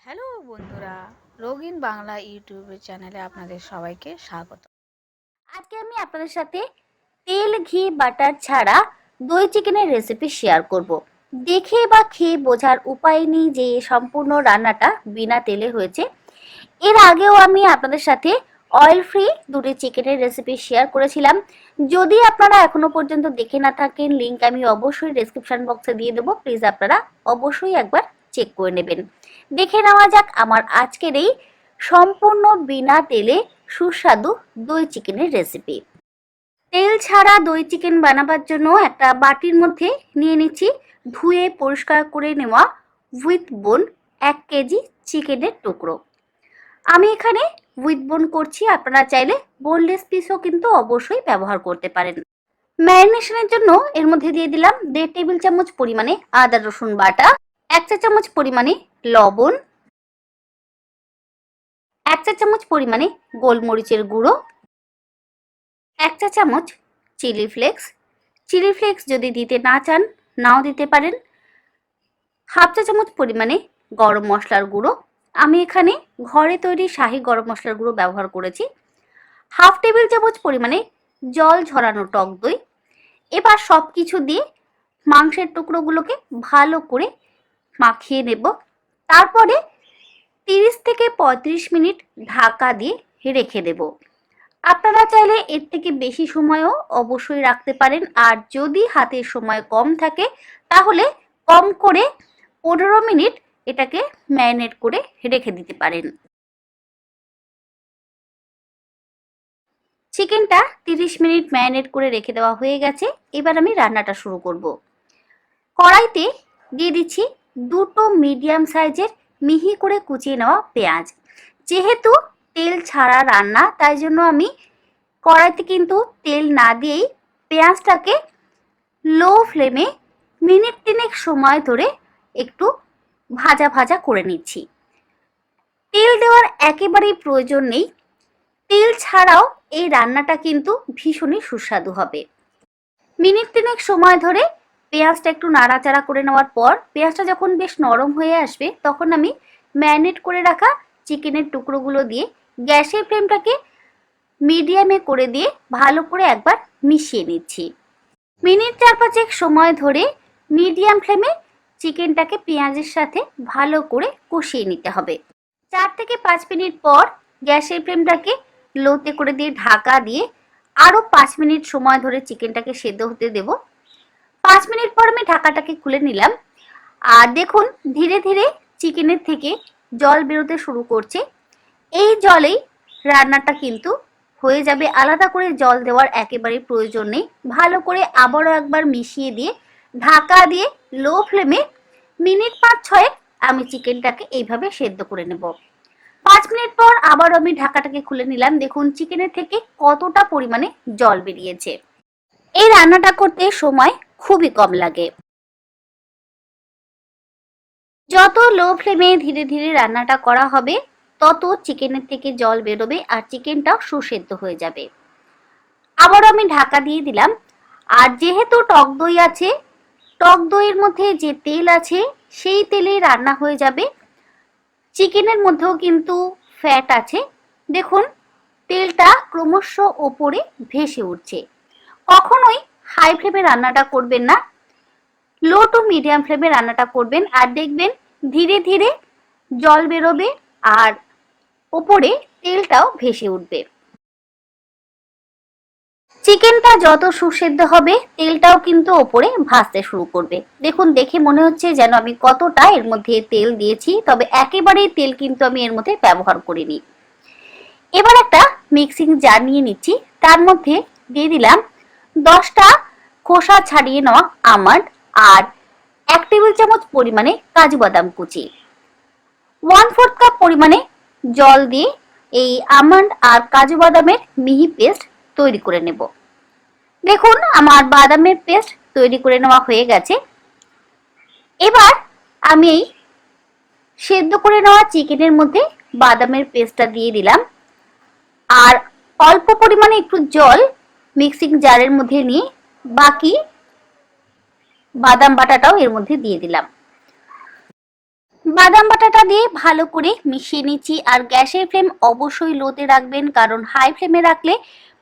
Hello বন্ধুরা, রঙিন বাংলা ইউটিউবের চ্যানেলে আপনাদের সবাইকে স্বাগত। আজকে আমি আপনাদের সাথে তেল ঘি বাটার ছাড়া দই চিকেনের রেসিপি শেয়ার করব। দেখে বা খেয়ে বোঝার উপায় নেই যে সম্পূর্ণ রান্নাটা বিনা তেলে হয়েছে। এর আগেও আমি আপনাদের সাথে অয়েল ফ্রি দুটি চিকেনের রেসিপি শেয়ার করেছিলাম। যদি আপনারা এখনো পর্যন্ত দেখে না থাকেন, লিংক আমি অবশ্যই ডেসক্রিপশন বক্সে দিয়ে দেবো। প্লিজ আপনারা অবশ্যই একবার চেক করে নেবেন। দেখে নেওয়া যাক আমার আজকের এই সম্পূর্ণ বিনা তেলে সুস্বাদু দই চিকেনের রেসিপি। তেল ছাড়া দই চিকেন বানাবার জন্য একটা বাটির মধ্যে নিয়ে নিচ্ছি ধুয়ে পরিষ্কার করে নেওয়া উইথ বোন 1 কেজি চিকেনের টুকরো। আমি এখানে উইথ বোন করছি, আপনারা চাইলে বোনলেস পিসও কিন্তু অবশ্যই ব্যবহার করতে পারেন। ম্যারিনেশনের জন্য এর মধ্যে দিয়ে দিলাম 1.5 টেবিল চামচ পরিমাণে আদা রসুন বাটা, 1 চা চামচ পরিমাণে লবণ, 1 চা চামচ পরিমাণে গোলমরিচের গুঁড়ো, 1 চা চামচ চিলি ফ্লেক্স। চিলি ফ্লেক্স যদি দিতে না চান নাও দিতে পারেন। হাফ চা চামচ পরিমাণে গরম মশলার গুঁড়ো, আমি এখানে ঘরে তৈরি শাহি গরম মশলার গুঁড়ো ব্যবহার করেছি। হাফ টেবিল চামচ পরিমাণে জল ঝরানো টক দই। এবার সব কিছু দিয়ে মাংসের টুকরোগুলোকে ভালো করে মাখিয়ে নেব। তারপরে 30 থেকে 35 মিনিট ঢাকা দিয়ে রেখে দেব। আপনারা চাইলে এর থেকে বেশি সময়ও অবশ্যই রাখতে পারেন, আর যদি হাতের সময় কম থাকে তাহলে কম করে 15 মিনিট এটাকে ম্যারিনেট করে রেখে দিতে পারেন। চিকেনটা 30 মিনিট ম্যারিনেট করে রেখে দেওয়া হয়ে গেছে। এবার আমি রান্নাটা শুরু করব। কড়াইতে দিয়ে দিচ্ছি দুটো মিডিয়াম সাইজের মিহি করে কুচিয়ে নেওয়া পেঁয়াজ। যেহেতু তেল ছাড়া রান্না, তাই জন্য আমি কড়াইতে কিন্তু তেল না দিয়েই পেঁয়াজটাকে লো ফ্লেমে মিনিট 3 সময় ধরে একটু ভাজা ভাজা করে নিচ্ছি। তেল দেওয়ার একেবারেই প্রয়োজন নেই। তেল ছাড়াও এই রান্নাটা কিন্তু ভীষণই সুস্বাদু হবে। মিনিট 3 সময় ধরে পেঁয়াজটা একটু নাড়াচাড়া করে নেওয়ার পর পেঁয়াজটা যখন বেশ নরম হয়ে আসবে, তখন আমি ম্যারিনেট করে রাখা চিকেনের টুকরোগুলো দিয়ে গ্যাসের ফ্লেমটাকে মিডিয়ামে করে দিয়ে ভালো করে একবার মিশিয়ে নিচ্ছি। মিনিট 4-5 সময় ধরে মিডিয়াম ফ্লেমে চিকেনটাকে পেঁয়াজের সাথে ভালো করে কষিয়ে নিতে হবে। 4 থেকে 5 মিনিট পর গ্যাসের ফ্লেমটাকে লোতে করে দিয়ে ঢাকা দিয়ে আরো 5 মিনিট সময় ধরে চিকেনটাকে সেদ্ধ হতে দেব। 5 মিনিট পর আমি ঢাকাটাকে খুলে নিলাম, আর দেখুন ধীরে ধীরে চিকেনের থেকে জল বেরোতে শুরু করছে। এই জলেই রান্নাটা কিন্তু হয়ে যাবে, আলাদা করে জল দেওয়ার একেবারে প্রয়োজন নেই। ভালো করে আবারও একবার মিশিয়ে দিয়ে ঢাকা দিয়ে লো ফ্লেমে মিনিট 5-6 আমি চিকেনটাকে এইভাবে সেদ্ধ করে নেব। 5 মিনিট পর আবার আমি ঢাকাটাকে খুলে নিলাম। দেখুন চিকেনের থেকে কতটা পরিমাণে জল বেরিয়েছে। এই রান্নাটা করতে সময় খুবই কম লাগে। যত লো ফ্লেমে ধীরে ধীরে রান্নাটা করা হবে, তত চিকেনের থেকে জল বেরোবে আর চিকেনটাও সুসেদ্ধ হয়ে যাবে। আবার আমি ঢাকা দিয়ে দিলাম। আর যেহেতু টক দই আছে, টক দইয়ের মধ্যে যে তেল আছে সেই তেলেই রান্না হয়ে যাবে। চিকেনের মধ্যেও কিন্তু ফ্যাট আছে। দেখুন তেলটা ক্রমশ ওপরে ভেসে উঠছে। কখনোই হাই ফ্লেমে রান্নাটা করবেন না, লো টু মিডিয়াম ফ্লেমে রান্নাটা করবেন। আর দেখবেন ধীরে ধীরে জল বেরোবে আর ওপরে তেলটাও ভেসে উঠবে। চিকেনটা যত সুসেদ্ধ হবে তেলটাও কিন্তু ওপরে ভাসতে শুরু করবে। দেখুন দেখে মনে হচ্ছে যেন আমি কতটা এর মধ্যে তেল দিয়েছি, তবে একেবারেই তেল কিন্তু আমি এর মধ্যে ব্যবহার করিনি। এবার একটা মিক্সিং জার নিয়ে নিচ্ছি, তার মধ্যে দিয়ে দিলাম 10টা খোসা ছাড়িয়ে নেওয়া আমন্ড আর 1 টেবিল চামচ পরিমাণে কাজু বাদাম কুচি। 1/4 কাপ পরিমাণে জল দিয়ে এই আমন্ড আর কাজু বাদামের মিহি পেস্ট তৈরি করে নেব। দেখুন আমার বাদামের পেস্ট তৈরি করে নেওয়া হয়ে গেছে। এবার আমি এই সেদ্ধ করে নেওয়া চিকেনের মধ্যে বাদামের পেস্টটা দিয়ে দিলাম, আর অল্প পরিমাণে একটু জল মিক্সিং জারের মধ্যে নিয়ে বাকি বাদাম বাটাটাও এর মধ্যে দিয়ে দিলাম। বাদাম বাটাটা দিয়ে ভালো করে মিশিয়ে নিচ্ছি। আর গ্যাসের ফ্লেম অবশ্যই লোতে রাখবেন, কারণ হাই ফ্লেমে রাখলে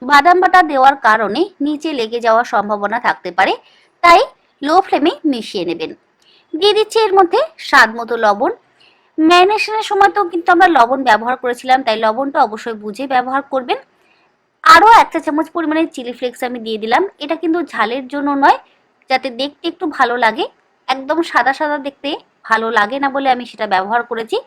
বাদাম বাটা দেওয়ার কারণে নিচে লেগে যাওয়ার সম্ভাবনা থাকতে পারে, তাই লো ফ্লেমে মিশিয়ে নেবেন। দিয়ে দিচ্ছি এর মধ্যে স্বাদ মতো লবণ। ম্যারিনেশনের সময় তো কিন্তু আমরা লবণ ব্যবহার করেছিলাম, তাই লবণটা অবশ্যই বুঝে ব্যবহার করবেন। আরও 1 চা চামচ পরিমাণে চিলি ফ্লেক্স আমি দিয়ে দিলাম। এটা কিন্তু ঝালের জন্য নয়, যাতে দেখতে একটু ভালো লাগে। একদম সাদা সাদা দেখতে ভালো লাগে না বলে আমি সেটা ব্যবহার করেছি।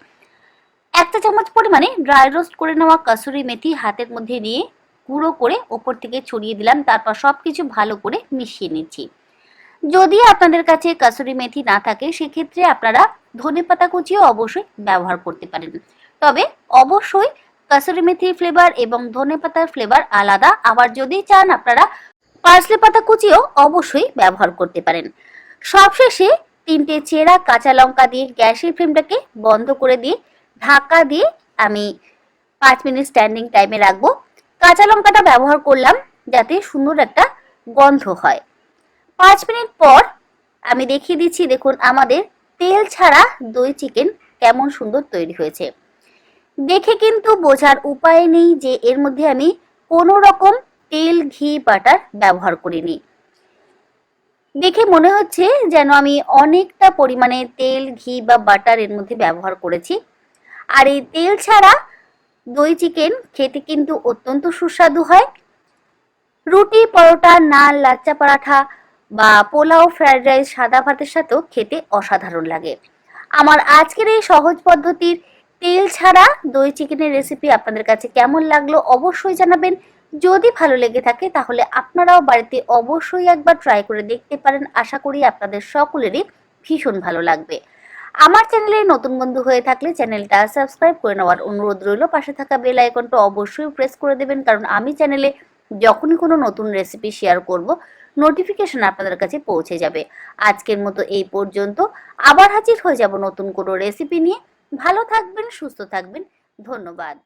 1 চা চামচ পরিমাণে ড্রাই রোস্ট করে নেওয়া কাসুরি মেথি হাতের মধ্যে নিয়ে গুঁড়ো করে ওপর থেকে ছড়িয়ে দিলাম। তারপর সবকিছু ভালো করে মিশিয়ে নিচ্ছি। যদি আপনাদের কাছে কাসুরি মেথি না থাকে, সেক্ষেত্রে আপনারা ধনেপাতা কুচিও অবশ্যই ব্যবহার করতে পারেন। তবে অবশ্যই কাসুরি মেথির ফ্লেভার এবং ধনেপাতার ফ্লেভার আলাদা। আবার যদি চান আপনারা পার্সলে পাতা কুচিও অবশ্যই ব্যবহার করতে পারেন। সবশেষে 3টে চেরা কাঁচা লঙ্কা দিয়ে গ্যাসের ফ্লেমটাকে বন্ধ করে দিয়ে ঢাকা দিয়ে আমি 5 মিনিট স্ট্যান্ডিং টাইমে রাখবো। কাঁচা লঙ্কাটা ব্যবহার করলাম যাতে সুন্দর একটা গন্ধ হয়। 5 মিনিট পর আমি দেখিয়ে দিচ্ছি, দেখুন আমাদের তেল ছাড়া দই চিকেন কেমন সুন্দর তৈরি হয়েছে। দেখে কিন্তু বোঝার উপায় নেই যে এর মধ্যে আমি কোনো রকম তেল, ঘি, বাটার ব্যবহার করিনি। দেখে মনে হচ্ছে যেন আমি অনেকটা পরিমাণে তেল, ঘি বা বাটার এর মধ্যে ব্যবহার করেছি। আর এই তেল ছাড়া দই চিকেন খেতে কিন্তু অত্যন্ত সুস্বাদু হয়। রুটি, পরোটা, নান, লাচ্চা পরাঠা বা পোলাও, ফ্রাইড রাইস, সাদা ভাতের সাথেও খেতে অসাধারণ লাগে। আমার আজকের এই সহজ পদ্ধতির তেল ছাড়া দই চিকেনের রেসিপি আপনাদের কাছে কেমন লাগলো অবশ্যই জানাবেন। যদি ভালো লেগে থাকে তাহলে আপনারাও বাড়িতে অবশ্যই একবার ট্রাই করে দেখতে পারেন। আশা করি আপনাদের সকলেরই ভীষণ ভালো লাগবে। আমার চ্যানেলে নতুন বন্ধু হয়ে থাকলে চ্যানেলটা সাবস্ক্রাইব করে নেওয়ার অনুরোধ রইল। পাশে থাকা বেল আইকনটা অবশ্যই প্রেস করে দেবেন, কারণ আমি চ্যানেলে যখনই কোনো নতুন রেসিপি শেয়ার করব, নোটিফিকেশন আপনাদের কাছে পৌঁছে যাবে। আজকের মতো এই পর্যন্ত। আবার হাজির হয়ে যাব নতুন কোনো রেসিপি নিয়ে। ভালো থাকবেন, সুস্থ থাকবেন। ধন্যবাদ।